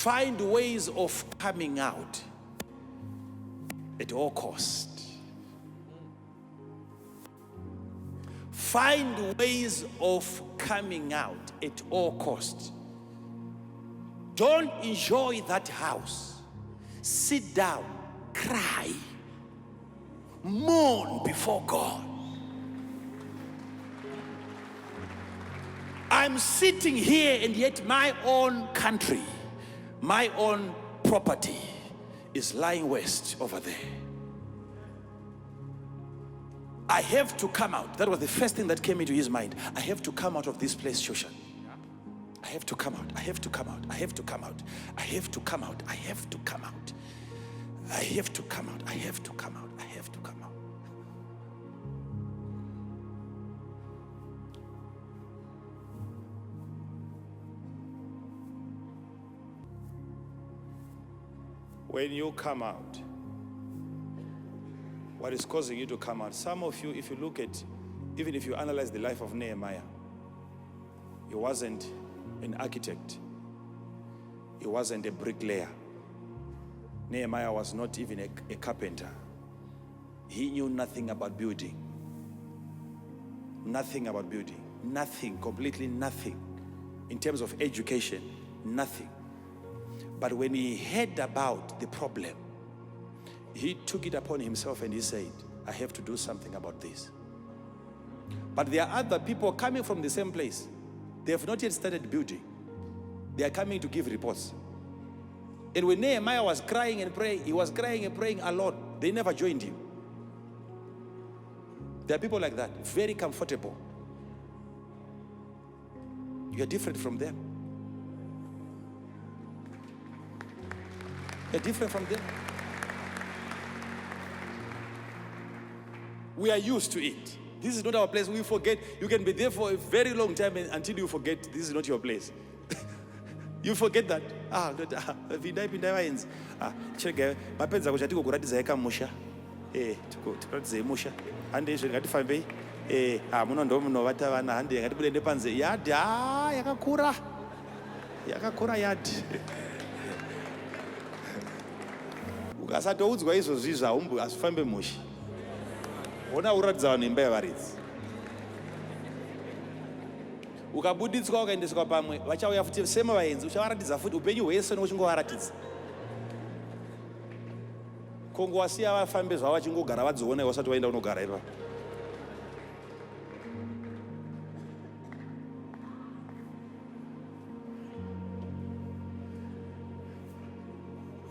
Find ways of coming out at all cost. Find ways of coming out at all cost. Don't enjoy that house. Sit down, cry, mourn before God. I'm sitting here, and yet my own country, my own property is lying waste over there. I have to come out. That was the first thing that came into his mind. I have to come out of this place, Shoshan. I have to come out. I have to come out. I have to come out. I have to come out. I have to come out. I have to come out. I have to come out. I have to come out. When you come out, what is causing you to come out? Some of you, if you look at, even if you analyze the life of Nehemiah, he wasn't an architect. He wasn't a bricklayer. Nehemiah was not even a carpenter. He knew nothing about building. Nothing about building. Nothing, completely nothing. In terms of education, nothing. But when he heard about the problem, he took it upon himself and he said, I have to do something about this. But there are other people coming from the same place. They have not yet started building. They are coming to give reports. And when Nehemiah was crying and praying, he was crying and praying a lot. They never joined him. There are people like that, very comfortable. You are different from them. You are different from them. We are used to it. This is not our place. We forget. You can be there for a very long time until you forget this is not your place. You forget that. Vindai wains. Chege. Mapenza kuchati kukuratiza eka musha. Tukuratiza musha. Ande ngati fambe. Muno ndo muno vata vana hande ngati bulende panze. Yadi yakakura. Yakakura yadi. Ukasatoudzwa izvozvi zvaumbu asifambe mushi. Ona uratidza vanhu imba yavaridzi. Ukabuditswa ukaendeswa pamwe, vachauya futi sema vaenzi, uchavaratidza futi upenyu hwese nouchingovaratidza. Kongo wasiya vafambe zvavo vachingogara vadziona wasati waenda unogara ipapo.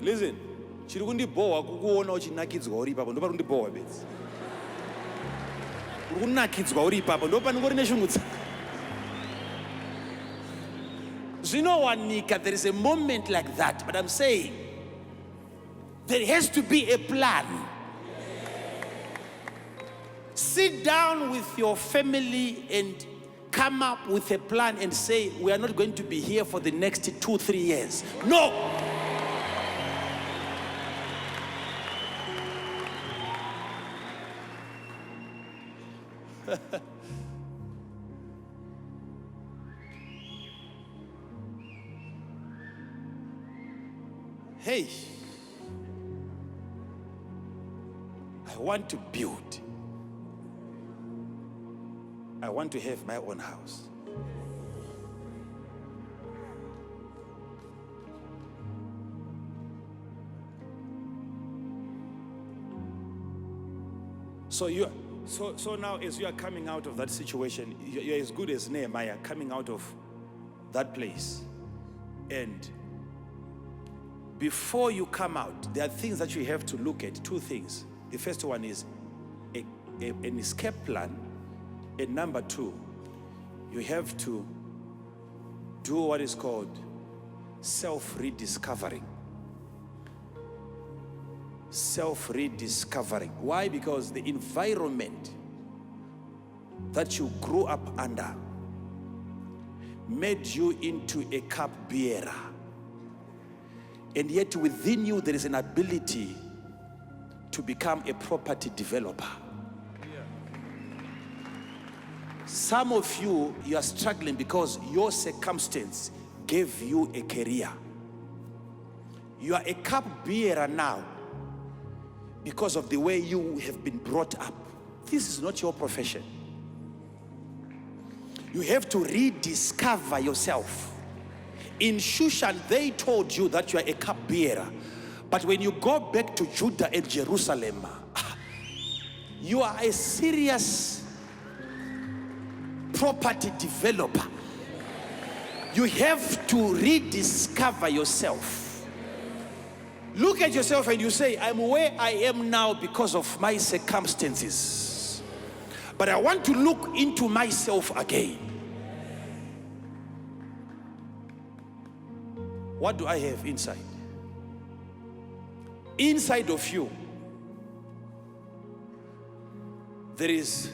Listen, chiri kundibohwa kukuona uchinakidzwa uri ipapo, ndopari kundibohwa bedzi. Unakidzwa uri ipapo, ndopari neshungudza. Zvinowanika, there is a moment like that, but I'm saying there has to be a plan. Sit down with your family and come up with a plan and say, we are not going to be here for the next 2-3 years. No! Hey, I want to build. I want to have my own house. So now as you are coming out of that situation, you're as good as Nehemiah coming out of that place. And before you come out, there are things that you have to look at. 2 things. The first one is an escape plan. And number 2, you have to do what is called self-rediscovering. Self-rediscovering. Why? Because the environment that you grew up under made you into a cup bearer. And yet within you there is an ability to become a property developer. Some of you are struggling because your circumstance gave you a career. You are a cup bearer now because of the way you have been brought up. This is not your profession. You have to rediscover yourself. In Shushan, they told you that you are a cup bearer. But when you go back to Judah and Jerusalem, you are a serious property developer. You have to rediscover yourself. Look at yourself and you say, I'm where I am now because of my circumstances. But I want to look into myself again. What do I have inside? Inside of you, there is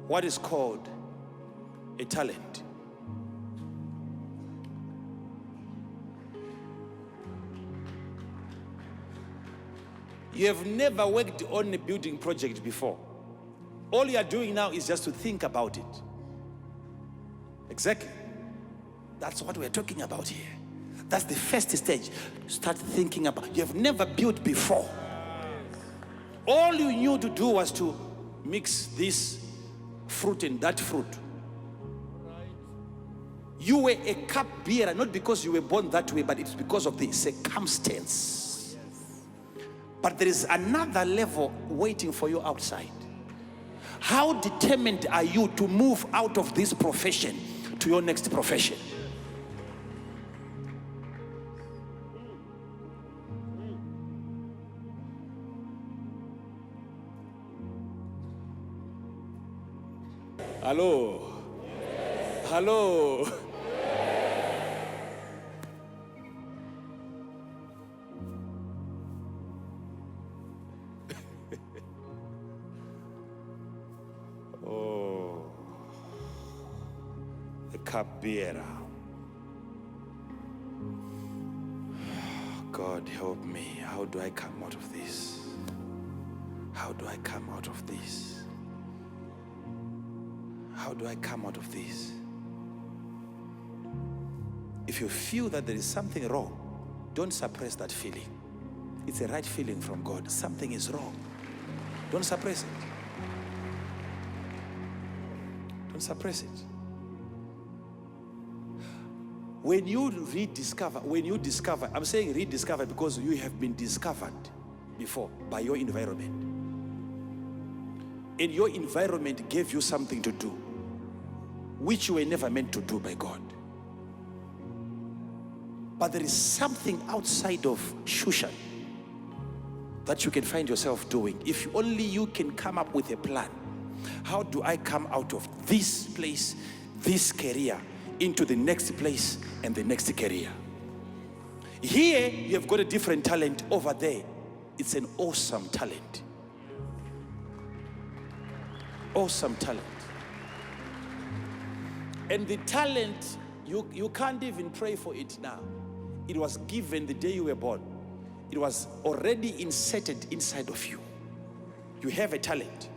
what is called a talent. You have never worked on a building project before. All you are doing now is just to think about it. Exactly. That's what we're talking about here. That's the first stage. Start thinking about. You have never built before. All you knew to do was to mix this fruit and that fruit. You were a cup bearer, not because you were born that way, but it's because of the circumstance. But there is another level waiting for you outside. How determined are you to move out of this profession to your next profession? Hello? Yes. Hello? Yes. Oh, the cup bearer. God help me. How do I come out of this? How do I come out of this? How do I come out of this? If you feel that there is something wrong, don't suppress that feeling. It's a right feeling from God. Something is wrong. Don't suppress it. Don't suppress it. When you discover, I'm saying rediscover because you have been discovered before by your environment. And your environment gave you something to do, which you were never meant to do by God. But there is something outside of Shushan that you can find yourself doing. If only you can come up with a plan. How do I come out of this place, this career, into the next place and the next career? Here, you have got a different talent. Over there, it's an awesome talent. Awesome talent. And the talent, you can't even pray for it now. It was given the day you were born. It was already inserted inside of you. You have a talent.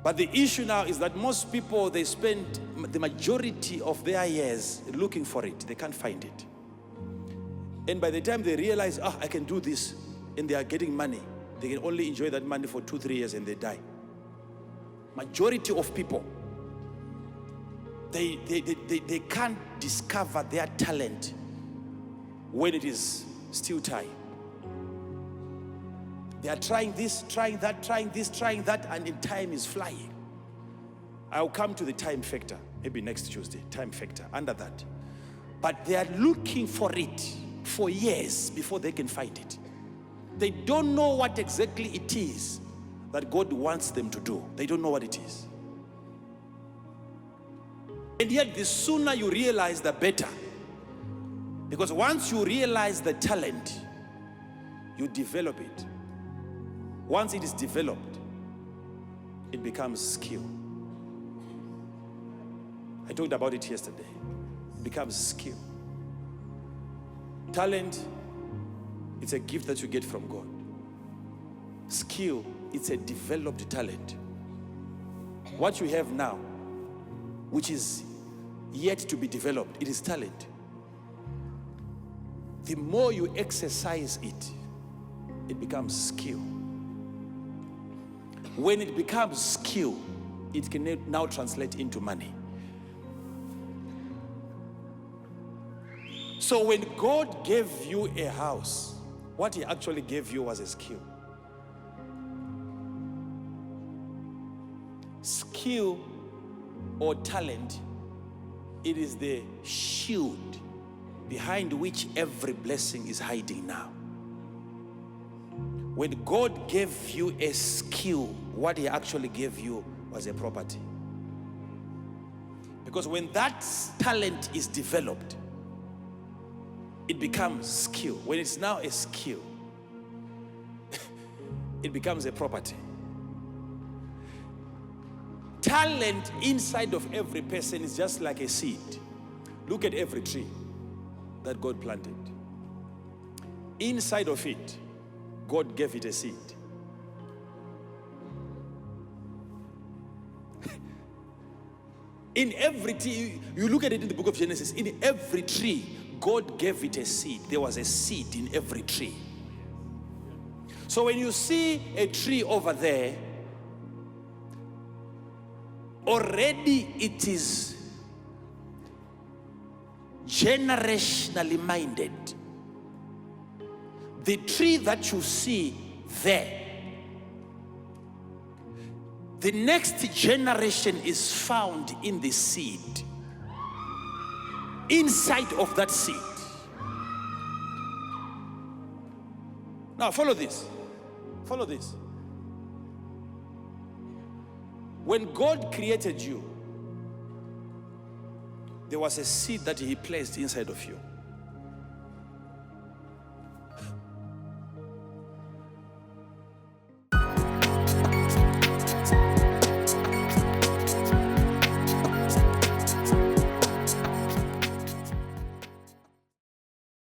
But the issue now is that most people, they spend the majority of their years looking for it. They can't find it. And by the time they realize, I can do this, and they are getting money, they can only enjoy that money for 2-3 years and they die. Majority of people, they can't discover their talent when it is still time. They are trying this, trying that, trying this, trying that, and in time is flying. I'll come to the time factor, maybe next Tuesday, time factor, under that. But they are looking for it for years before they can find it. They don't know what exactly it is that God wants them to do. They don't know what it is. And yet, the sooner you realize, the better. Because once you realize the talent, you develop it. Once it is developed, it becomes skill. I talked about it yesterday. It becomes skill. Talent, it's a gift that you get from God. Skill, it's a developed talent. What you have now, which is yet to be developed, it is talent. the more you exercise it, it becomes skill. When it becomes skill, it can now translate into money. So when God gave you a house, what he actually gave you was a skill. Skill or talent, it is the shield behind which every blessing is hiding now. When God gave you a skill, what he actually gave you was a property. Because when that talent is developed, it becomes skill. When it's now a skill, it becomes a property. Talent inside of every person is just like a seed. Look at every tree that God planted. Inside of it, God gave it a seed. In every tree, you look at it in the book of Genesis, in every tree, God gave it a seed. There was a seed in every tree. So when you see a tree over there, already it is generationally minded. The tree that you see there, the next generation is found in the seed, inside of that seed. Now follow this. Follow this. When God created you, there was a seed that he placed inside of you.